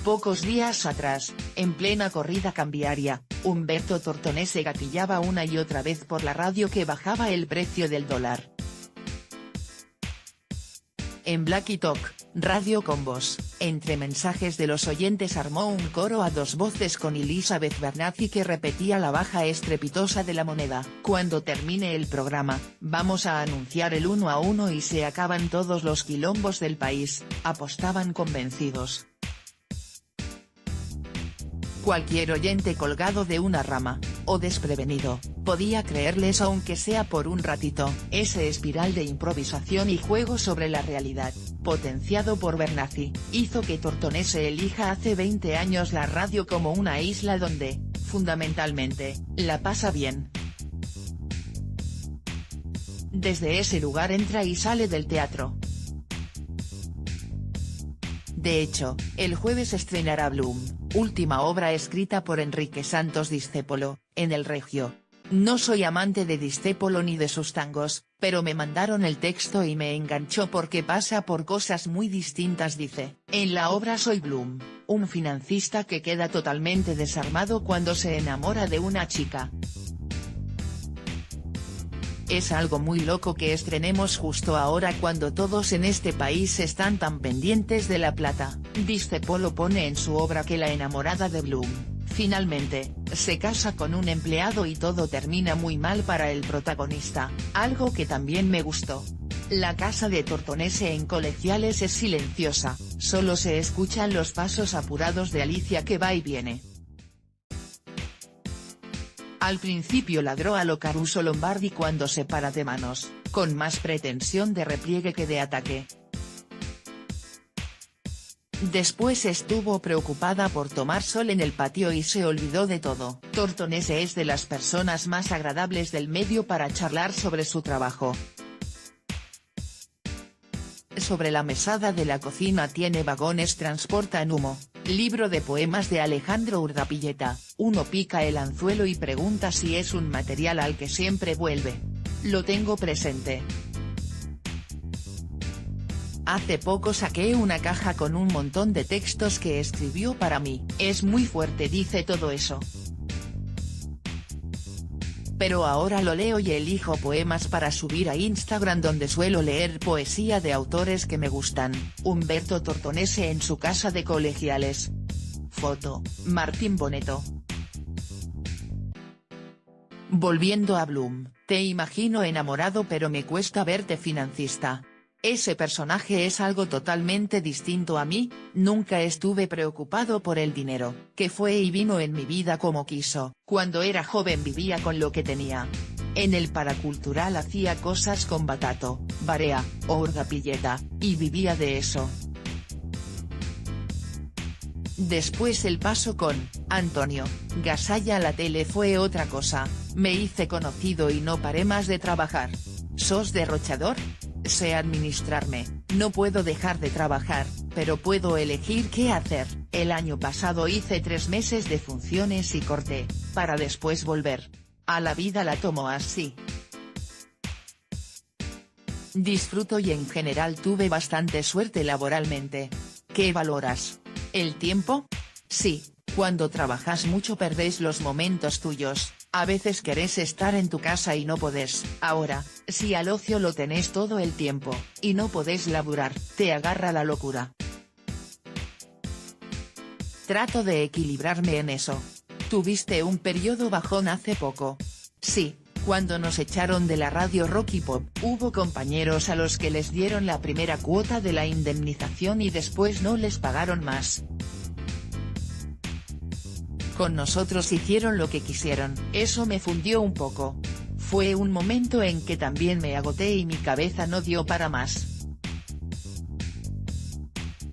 Pocos días atrás, en plena corrida cambiaria, Humberto Tortonese gatillaba una y otra vez por la radio que bajaba el precio del dólar. En Blacky Talk, Radio con Voz, entre mensajes de los oyentes armó un coro a dos voces con Elizabeth Bernazzi que repetía la baja estrepitosa de la moneda. Cuando termine el programa, vamos a anunciar el 1 a 1 y se acaban todos los quilombos del país, apostaban convencidos. Cualquier oyente colgado de una rama, o desprevenido, podía creerles aunque sea por un ratito. Ese espiral de improvisación y juego sobre la realidad, potenciado por Bernazzi, hizo que Tortonese elija hace 20 años la radio como una isla donde, fundamentalmente, la pasa bien. Desde ese lugar entra y sale del teatro. De hecho, el jueves estrenará Bloom, última obra escrita por Enrique Santos Discépolo, en El Regio. No soy amante de Discépolo ni de sus tangos, pero me mandaron el texto y me enganchó porque pasa por cosas muy distintas. Dice, en la obra soy Bloom, un financista que queda totalmente desarmado cuando se enamora de una chica. Es algo muy loco que estrenemos justo ahora cuando todos en este país están tan pendientes de la plata. Discépolo pone en su obra que la enamorada de Bloom, finalmente, se casa con un empleado y todo termina muy mal para el protagonista, algo que también me gustó. La casa de Tortonese en Colegiales es silenciosa, solo se escuchan los pasos apurados de Alicia que va y viene. Al principio ladró a lo Caruso Lombardi cuando se para de manos, con más pretensión de repliegue que de ataque. Después estuvo preocupada por tomar sol en el patio y se olvidó de todo. Tortonese es de las personas más agradables del medio para charlar sobre su trabajo. Sobre la mesada de la cocina tiene Vagones transportan humo, libro de poemas de Alejandro Urdapilleta. Uno pica el anzuelo y pregunta si es un material al que siempre vuelve. Lo tengo presente. Hace poco saqué una caja con un montón de textos que escribió para mí. Es muy fuerte, dice todo eso. Pero ahora lo leo y elijo poemas para subir a Instagram donde suelo leer poesía de autores que me gustan. Humberto Tortonese en su casa de Colegiales. Foto, Martín Boneto. Volviendo a Bloom, te imagino enamorado pero me cuesta verte financista. Ese personaje es algo totalmente distinto a mí, nunca estuve preocupado por el dinero, que fue y vino en mi vida como quiso. Cuando era joven vivía con lo que tenía. En el Paracultural hacía cosas con Batato, Barea, o Urdapilleta, y vivía de eso. Después el paso con Antonio Gasalla a la tele fue otra cosa, me hice conocido y no paré más de trabajar. ¿Sos derrochador? Sé administrarme, no puedo dejar de trabajar, pero puedo elegir qué hacer. El año pasado hice 3 meses de funciones y corté, para después volver. A la vida la tomo así. Disfruto y en general tuve bastante suerte laboralmente. ¿Qué valoras? ¿El tiempo? Sí, cuando trabajas mucho perdés los momentos tuyos. A veces querés estar en tu casa y no podés. Ahora, si al ocio lo tenés todo el tiempo, y no podés laburar, te agarra la locura. Trato de equilibrarme en eso. ¿Tuviste un periodo bajón hace poco? Sí, cuando nos echaron de la radio Rock y Pop, hubo compañeros a los que les dieron la primera cuota de la indemnización y después no les pagaron más. Con nosotros hicieron lo que quisieron, eso me fundió un poco. Fue un momento en que también me agoté y mi cabeza no dio para más.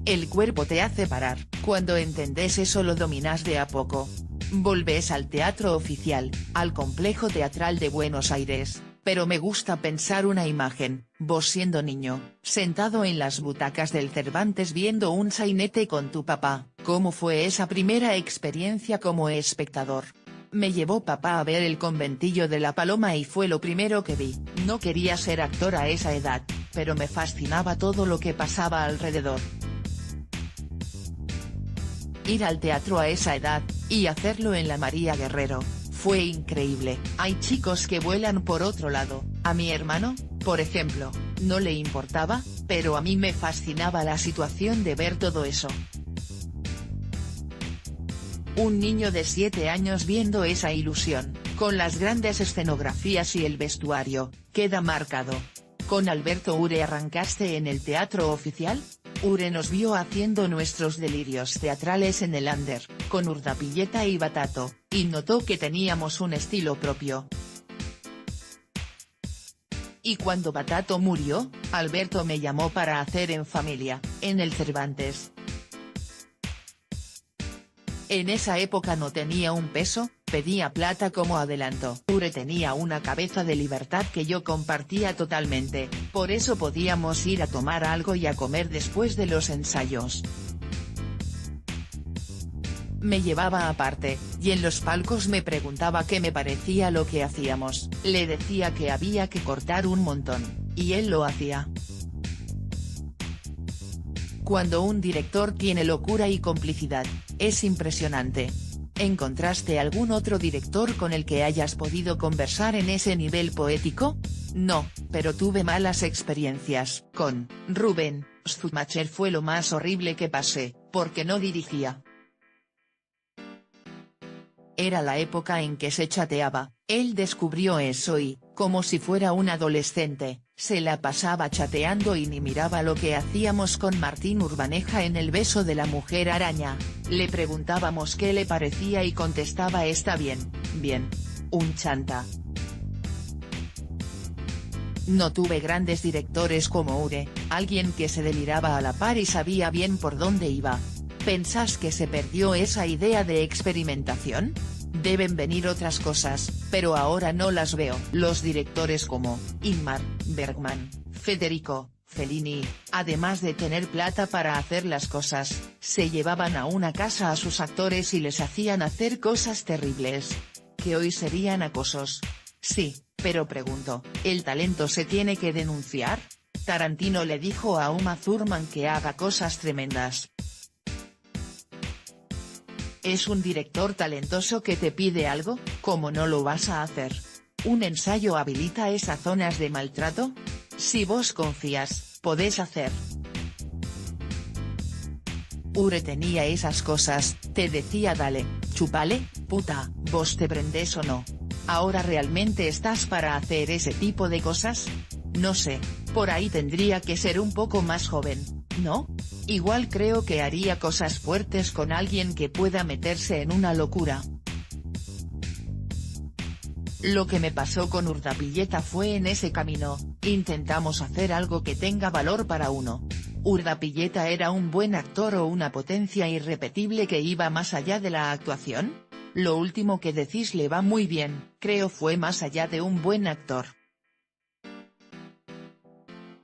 El cuerpo te hace parar, cuando entendés eso lo dominás de a poco. Volvés al teatro oficial, al Complejo Teatral de Buenos Aires, pero me gusta pensar una imagen, vos siendo niño, sentado en las butacas del Cervantes viendo un sainete con tu papá. ¿Cómo fue esa primera experiencia como espectador? Me llevó papá a ver El conventillo de la Paloma y fue lo primero que vi. No quería ser actor a esa edad, pero me fascinaba todo lo que pasaba alrededor. Ir al teatro a esa edad, y hacerlo en la María Guerrero, fue increíble. Hay chicos que vuelan por otro lado, a mi hermano, por ejemplo, no le importaba, pero a mí me fascinaba la situación de ver todo eso. Un niño de 7 años viendo esa ilusión, con las grandes escenografías y el vestuario, queda marcado. ¿Con Alberto Ure arrancaste en el teatro oficial? Ure nos vio haciendo nuestros delirios teatrales en el Under, con Urdapilleta y Batato, y notó que teníamos un estilo propio. Y cuando Batato murió, Alberto me llamó para hacer En Familia, en el Cervantes. En esa época no tenía un peso, pedía plata como adelanto. Ure tenía una cabeza de libertad que yo compartía totalmente, por eso podíamos ir a tomar algo y a comer después de los ensayos. Me llevaba aparte, y en los palcos me preguntaba qué me parecía lo que hacíamos, le decía que había que cortar un montón, y él lo hacía. Cuando un director tiene locura y complicidad, es impresionante. ¿Encontraste algún otro director con el que hayas podido conversar en ese nivel poético? No, pero tuve malas experiencias. Con Rubén Schumacher fue lo más horrible que pasé, porque no dirigía. Era la época en que se chateaba, él descubrió eso y, como si fuera un adolescente, se la pasaba chateando y ni miraba lo que hacíamos con Martín Urbaneja en El beso de la mujer araña. Le preguntábamos qué le parecía y contestaba está bien, bien. Un chanta. No tuve grandes directores como Ure, alguien que se deliraba a la par y sabía bien por dónde iba. ¿Pensás que se perdió esa idea de experimentación? Deben venir otras cosas, pero ahora no las veo. Los directores como Ingmar Bergman, Federico Fellini, además de tener plata para hacer las cosas, se llevaban a una casa a sus actores y les hacían hacer cosas terribles. Que hoy serían acosos. Sí, pero pregunto, ¿el talento se tiene que denunciar? Tarantino le dijo a Uma Thurman que haga cosas tremendas. ¿Es un director talentoso que te pide algo? ¿Cómo no lo vas a hacer? ¿Un ensayo habilita esas zonas de maltrato? Si vos confías, podés hacer. Ure tenía esas cosas, te decía dale, chúpale, puta, vos te prendés o no. ¿Ahora realmente estás para hacer ese tipo de cosas? No sé, por ahí tendría que ser un poco más joven, ¿no? Igual creo que haría cosas fuertes con alguien que pueda meterse en una locura. Lo que me pasó con Urdapilleta fue en ese camino, intentamos hacer algo que tenga valor para uno. ¿Urdapilleta era un buen actor o una potencia irrepetible que iba más allá de la actuación? Lo último que decís le va muy bien, creo fue más allá de un buen actor.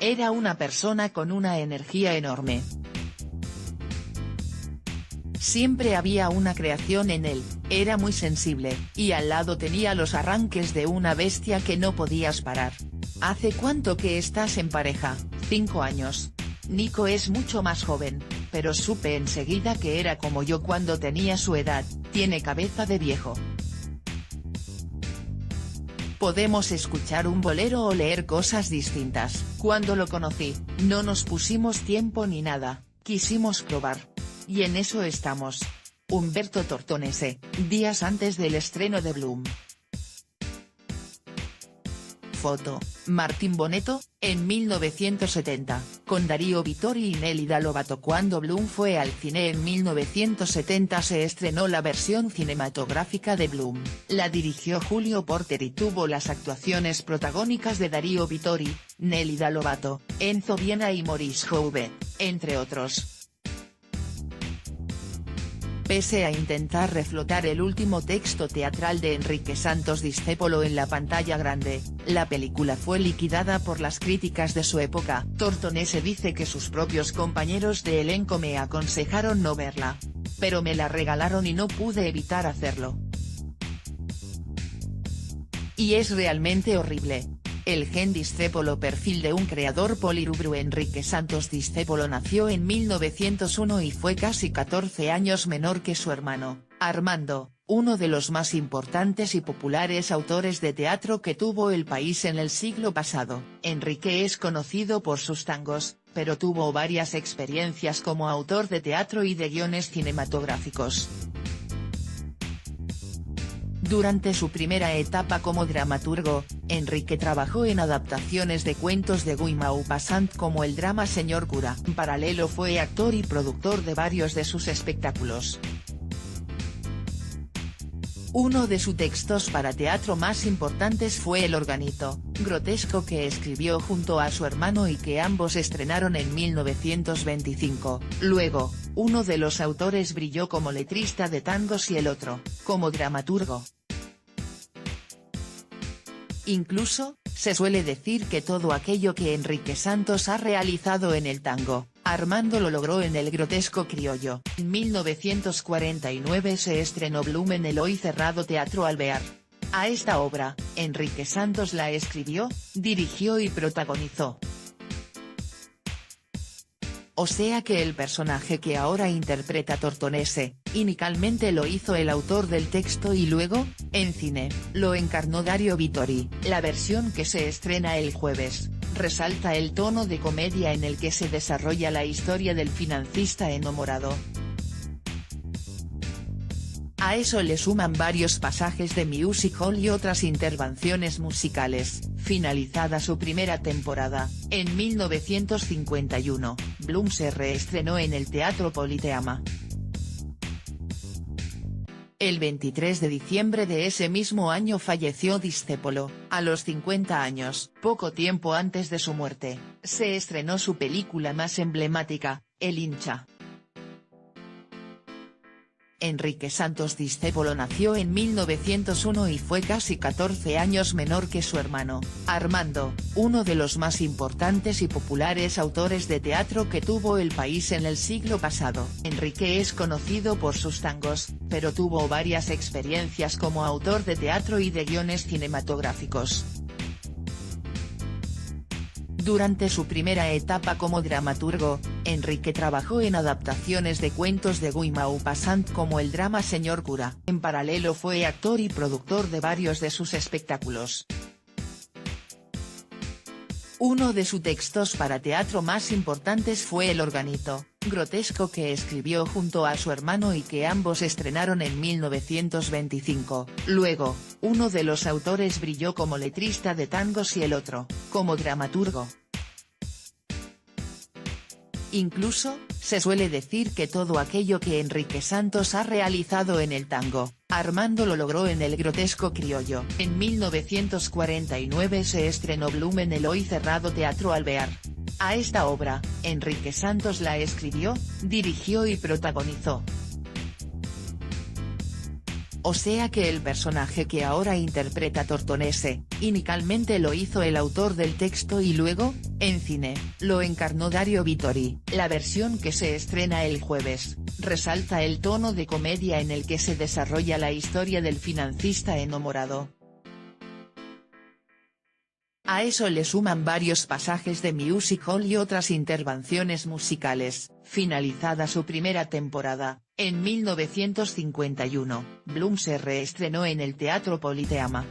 Era una persona con una energía enorme. Siempre había una creación en él, era muy sensible, y al lado tenía los arranques de una bestia que no podías parar. ¿Hace cuánto que estás en pareja? 5 años. Nico es mucho más joven, pero supe enseguida que era como yo cuando tenía su edad, tiene cabeza de viejo. Podemos escuchar un bolero o leer cosas distintas. Cuando lo conocí, no nos pusimos tiempo ni nada, quisimos probar. Y en eso estamos. Humberto Tortonese, días antes del estreno de Bloom. Foto, Martín Bonetto, en 1970, con Darío Vittori y Nélida Lobato. Cuando Bloom fue al cine en 1970 se estrenó la versión cinematográfica de Bloom, la dirigió Julio Porter y tuvo las actuaciones protagónicas de Darío Vittori, Nélida Lobato, Enzo Viena y Maurice Jouvet, entre otros. Pese a intentar reflotar el último texto teatral de Enrique Santos Discépolo en la pantalla grande, la película fue liquidada por las críticas de su época. Tortonese dice que sus propios compañeros de elenco me aconsejaron no verla. Pero me la regalaron y no pude evitar hacerlo. Y es realmente horrible. El gen Discépolo. Perfil de un creador polirubro. Enrique Santos Discépolo nació en 1901 y fue casi 14 años menor que su hermano, Armando, uno de los más importantes y populares autores de teatro que tuvo el país en el siglo pasado. Enrique es conocido por sus tangos, pero tuvo varias experiencias como autor de teatro y de guiones cinematográficos. Durante su primera etapa como dramaturgo, Enrique trabajó en adaptaciones de cuentos de Guy Maupassant como el drama Señor Cura. En paralelo fue actor y productor de varios de sus espectáculos. Uno de sus textos para teatro más importantes fue El Organito, grotesco, que escribió junto a su hermano y que ambos estrenaron en 1925. Luego, uno de los autores brilló como letrista de tangos y el otro, como dramaturgo. Incluso, se suele decir que todo aquello que Enrique Santos ha realizado en el tango, Armando lo logró en el grotesco criollo. En 1949 se estrenó Bloom en el hoy cerrado Teatro Alvear. A esta obra, Enrique Santos la escribió, dirigió y protagonizó. O sea que el personaje que ahora interpreta Tortonese, inicialmente lo hizo el autor del texto y luego, en cine, lo encarnó Dario Vittori. La versión que se estrena el jueves, resalta el tono de comedia en el que se desarrolla la historia del financista enamorado. A eso le suman varios pasajes de music hall y otras intervenciones musicales. Finalizada su primera temporada, en 1951, Bloom se reestrenó en el Teatro Politeama. El 23 de diciembre de ese mismo año falleció Discépolo, a los 50 años. Poco tiempo antes de su muerte, se estrenó su película más emblemática, El hincha. Enrique Santos Discépolo nació en 1901 y fue casi 14 años menor que su hermano, Armando, uno de los más importantes y populares autores de teatro que tuvo el país en el siglo pasado. Enrique es conocido por sus tangos, pero tuvo varias experiencias como autor de teatro y de guiones cinematográficos. Durante su primera etapa como dramaturgo, Enrique trabajó en adaptaciones de cuentos de Guy Maupassant como el drama Señor Cura. En paralelo fue actor y productor de varios de sus espectáculos. Uno de sus textos para teatro más importantes fue El Organito, grotesco, que escribió junto a su hermano y que ambos estrenaron en 1925. Luego, uno de los autores brilló como letrista de tangos y el otro, como dramaturgo. Incluso, se suele decir que todo aquello que Enrique Santos ha realizado en el tango, Armando lo logró en el grotesco criollo. En 1949 se estrenó Bloom en el hoy cerrado Teatro Alvear. A esta obra, Enrique Santos la escribió, dirigió y protagonizó. O sea que el personaje que ahora interpreta Tortonese, inicialmente lo hizo el autor del texto y luego, en cine, lo encarnó Dario Vittori. La versión que se estrena el jueves, resalta el tono de comedia en el que se desarrolla la historia del financista enamorado. A eso le suman varios pasajes de music hall y otras intervenciones musicales. Finalizada su primera temporada, en 1951, Bloom se reestrenó en el Teatro Politeama.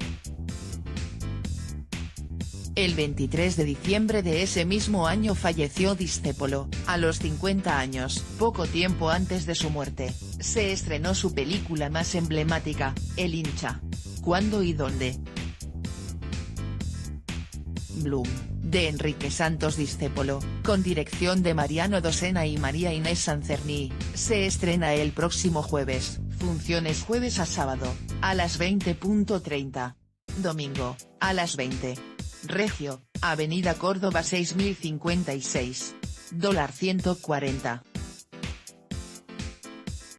El 23 de diciembre de ese mismo año falleció Discépolo, a los 50 años. Poco tiempo antes de su muerte, se estrenó su película más emblemática, El hincha. ¿Cuándo y dónde? Bloom, de Enrique Santos Discépolo, con dirección de Mariano Dosena y María Inés Sancerní, se estrena el próximo jueves, funciones jueves a sábado, a las 20:30. Domingo, a las 20. Regio, Avenida Córdoba 6056. $140.